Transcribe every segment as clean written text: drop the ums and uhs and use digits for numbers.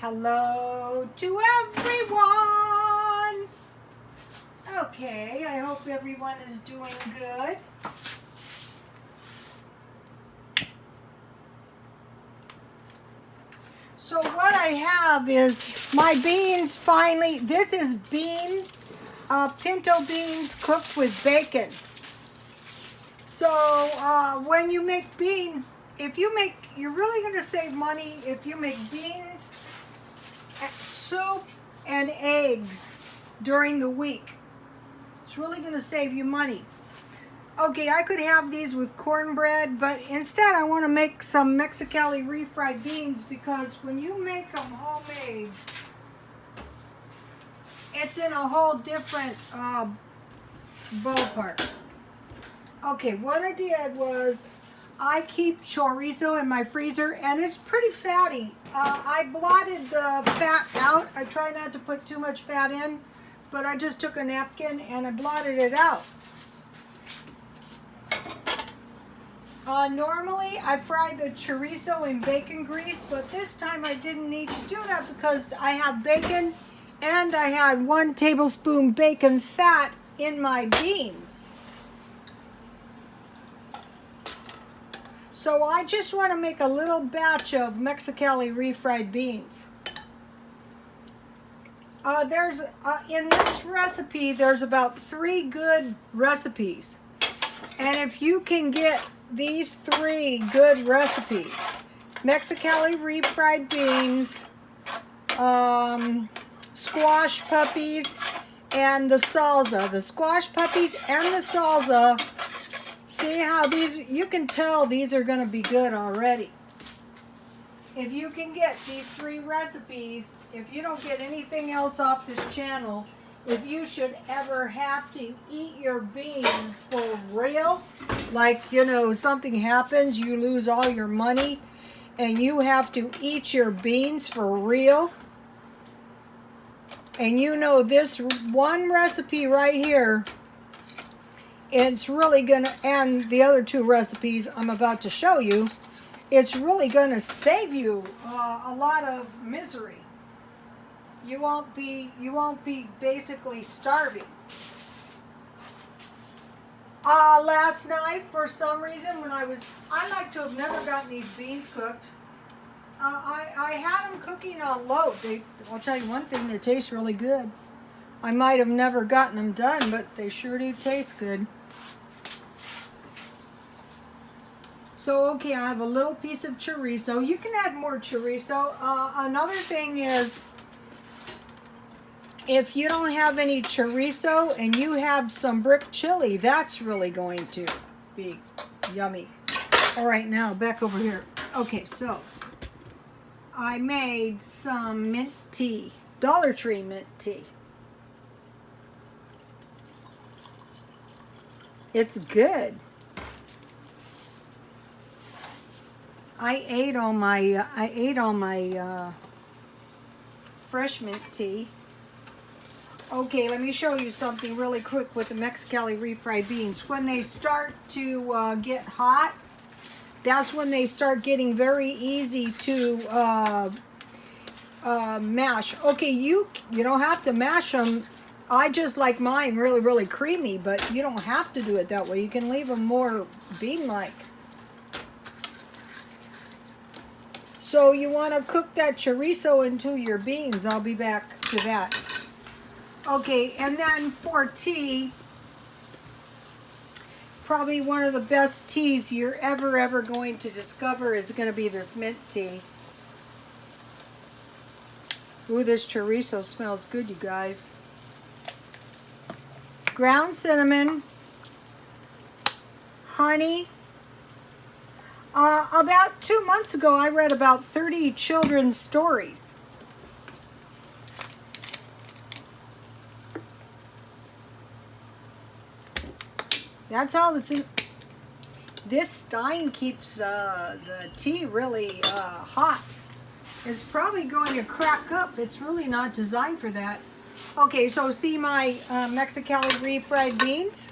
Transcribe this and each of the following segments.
Hello to everyone. Okay, I hope everyone is doing good. So what I have is my beans finally. This is pinto beans cooked with bacon. So when you make beans, you're really going to save money if you make beans, soup, and eggs during the week. It's really going to save you money. Okay, I could have these with cornbread, but instead I want to make some Mexicali refried beans because when you make them homemade, it's in a whole different ballpark. Okay, what I did was I keep chorizo in my freezer, and it's pretty fatty. I blotted the fat out. I try not to put too much fat in, but I just took a napkin and I blotted it out. Normally, I fry the chorizo in bacon grease, but this time I didn't need to do that because I have bacon and I had 1 tablespoon bacon fat in my beans. So I just want to make a little batch of Mexicali refried beans. In this recipe, there's about 3 good recipes. And if you can get these 3 good recipes, Mexicali refried beans, squash puppies, and the salsa. The squash puppies and the salsa, see how these, you can tell these are going to be good already. If you can get these 3 recipes, if you don't get anything else off this channel, if you should ever have to eat your beans for real, like, something happens, you lose all your money, and you have to eat your beans for real, and this one recipe right here, it's really going to, and the other 2 recipes I'm about to show you, it's really going to save you a lot of misery. You won't be basically starving. Last night, for some reason, I like to have never gotten these beans cooked. I had them cooking on low. I'll tell you one thing, they taste really good. I might have never gotten them done, but they sure do taste good. So, okay, I have a little piece of chorizo. You can add more chorizo. Another thing is, if you don't have any chorizo and you have some brick chili, that's really going to be yummy. All right, now back over here. Okay, so I made some mint tea, Dollar Tree mint tea. It's good. I ate all my fresh mint tea. Okay, let me show you something really quick with the Mexicali refried beans. When they start to get hot, that's when they start getting very easy to mash. Okay, you don't have to mash them. I just like mine really, really creamy, but you don't have to do it that way. You can leave them more bean-like. So you want to cook that chorizo into your beans. I'll be back to that. Okay, and then for tea, probably one of the best teas you're ever going to discover is going to be this mint tea. Ooh, this chorizo smells good, you guys. Ground cinnamon, honey. About 2 months ago, I read about 30 children's stories. That's all that's in. This stein keeps the tea really hot. It's probably going to crack up. It's really not designed for that. Okay, so see my Mexicali refried beans?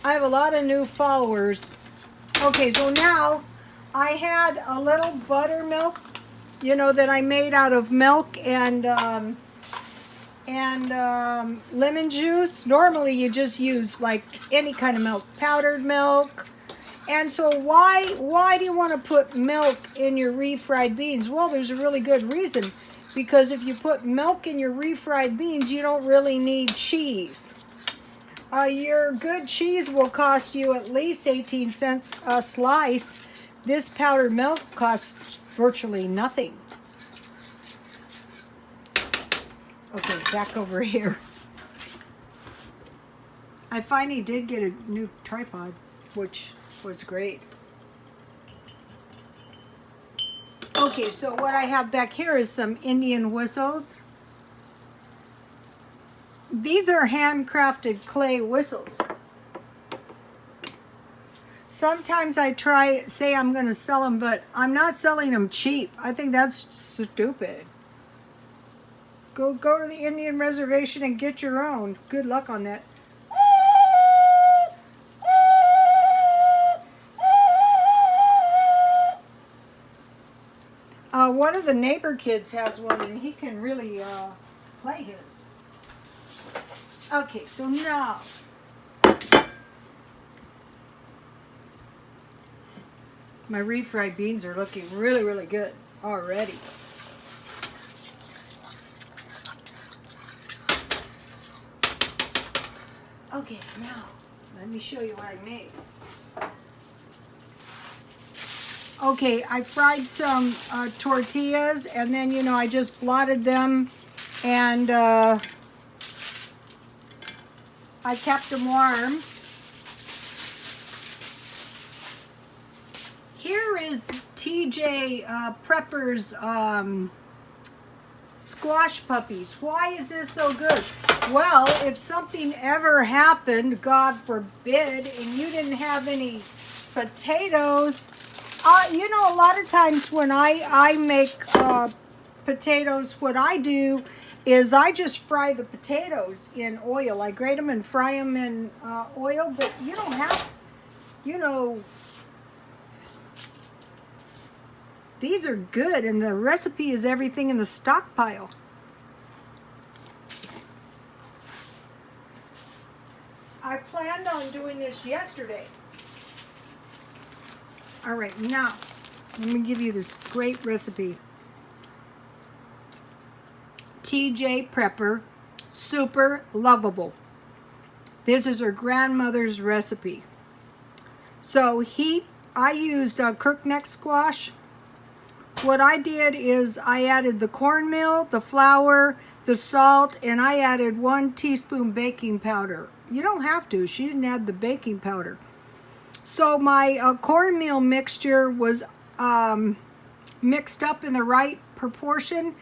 I have a lot of new followers. Okay, so now I had a little buttermilk, you know, that I made out of milk and lemon juice. Normally you just use like any kind of milk, powdered milk. And so why do you want to put milk in your refried beans? Well, there's a really good reason. Because if you put milk in your refried beans, you don't really need cheese. Your good cheese will cost you at least 18 cents a slice. This powdered milk costs virtually nothing. Okay, back over here. I finally did get a new tripod, which was great. Okay, so what I have back here is some Indian whistles. These are handcrafted clay whistles. Sometimes I say I'm going to sell them, but I'm not selling them cheap. I think that's stupid. Go to the Indian reservation and get your own. Good luck on that. One of the neighbor kids has one, and he can really play his. Okay, so now my refried beans are looking really, really good already. Okay, now let me show you what I made. Okay, I fried some tortillas, and then, you know, I just blotted them, and I kept them warm. Here is TJ Prepper's squash puppies. Why is this so good? Well, if something ever happened, God forbid, and you didn't have any potatoes, you know, a lot of times when I make potatoes, what I do is I just fry the potatoes in oil. I grate them and fry them in oil, but you don't have, you know, these are good, and the recipe is everything in the Stockpile. I planned on doing this yesterday. All right, now, let me give you this great recipe. TJ Prepper, super lovable. This is her grandmother's recipe. So I used crookneck squash. What I did is I added the cornmeal, the flour, the salt, and I added 1 teaspoon baking powder. You don't have to. She didn't add the baking powder. So my cornmeal mixture was mixed up in the right proportion,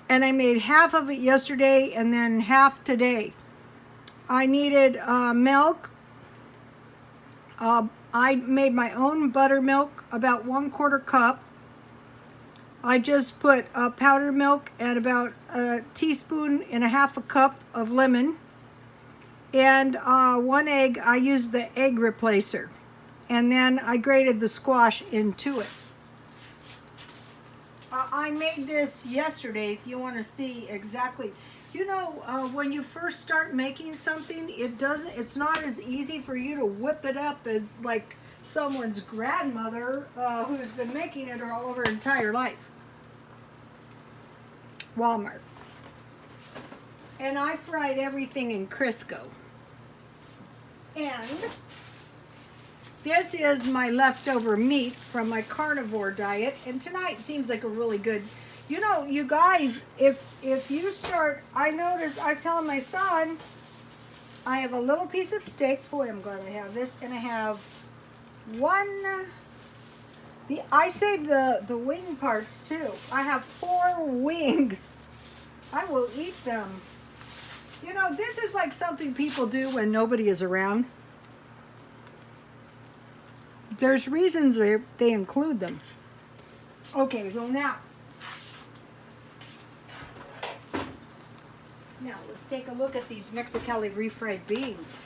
and I made half of it yesterday and then half today. I needed milk. I made my own buttermilk, about 1/4 cup. I just put powdered milk and about 1.5 teaspoons a cup of lemon. And 1 egg. I used the egg replacer. And then I grated the squash into it. I made this yesterday, if you want to see exactly. You know, when you first start making something, it's not as easy for you to whip it up as like someone's grandmother who's been making it all of her entire life. Walmart. And I fried everything in Crisco. And this is my leftover meat from my carnivore diet, and tonight seems like a really good, you know, you guys, if you start, I tell my son, I have a little piece of steak, boy, I'm glad I have this, and I have I saved the wing parts too. I have 4 wings. I will eat them. You know, this is like something people do when nobody is around. There's reasons they include them. Okay, so now let's take a look at these Mexicali refried beans.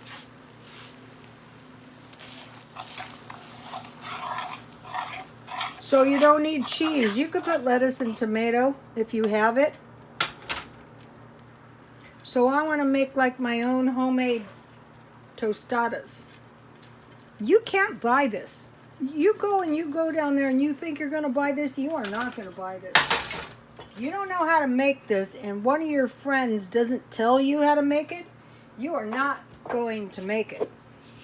So you don't need cheese. You could put lettuce and tomato if you have it. So I want to make like my own homemade tostadas. You can't buy this. You go down there and you think you're going to buy this, you are not going to buy this. If you don't know how to make this and one of your friends doesn't tell you how to make it, you are not going to make it.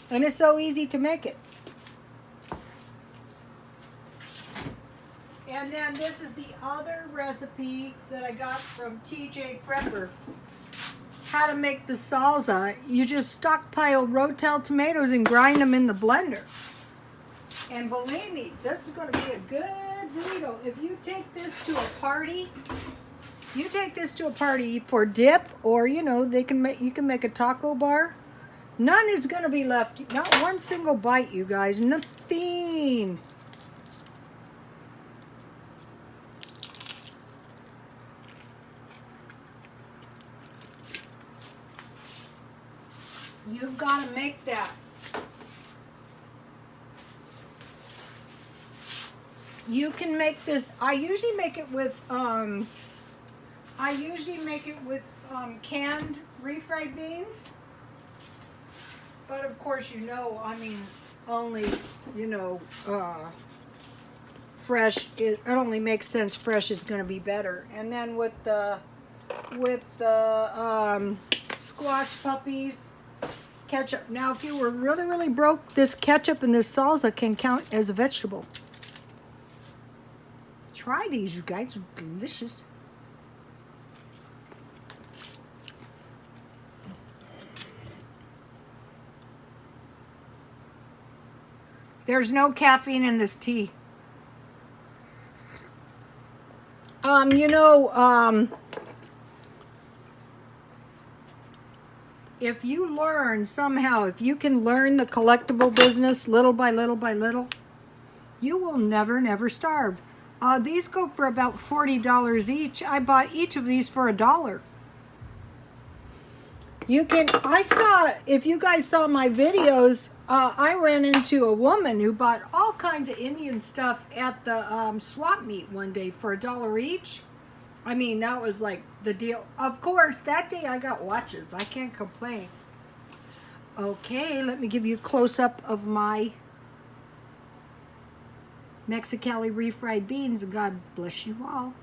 And it's so easy to make it. And then this is the other recipe that I got from TJ Prepper. How to make the salsa. You just stockpile Rotel tomatoes and grind them in the blender. And believe me, this is going to be a good burrito. If you take this to a party, for dip, or you know, you can make a taco bar. None is going to be left. Not one single bite, you guys. Nothing. You've got to make that. You can make this. I usually make it with canned refried beans. But of course, you know, I mean, only, you know, fresh. It only makes sense. Fresh is going to be better. And then with the squash puppies, ketchup. Now, if you were really, really broke, this ketchup and this salsa can count as a vegetable. Try these, you guys. They're delicious. There's no caffeine in this tea. If you learn somehow, if you can learn the collectible business little by little by little, you will never, never starve. These go for about $40 each. I bought each of these for $1. If you guys saw my videos, I ran into a woman who bought all kinds of Indian stuff at the swap meet one day for $1 each. I mean, that was like the deal. Of course, that day I got watches. I can't complain. Okay, let me give you a close-up of my Mexicali refried beans. God bless you all.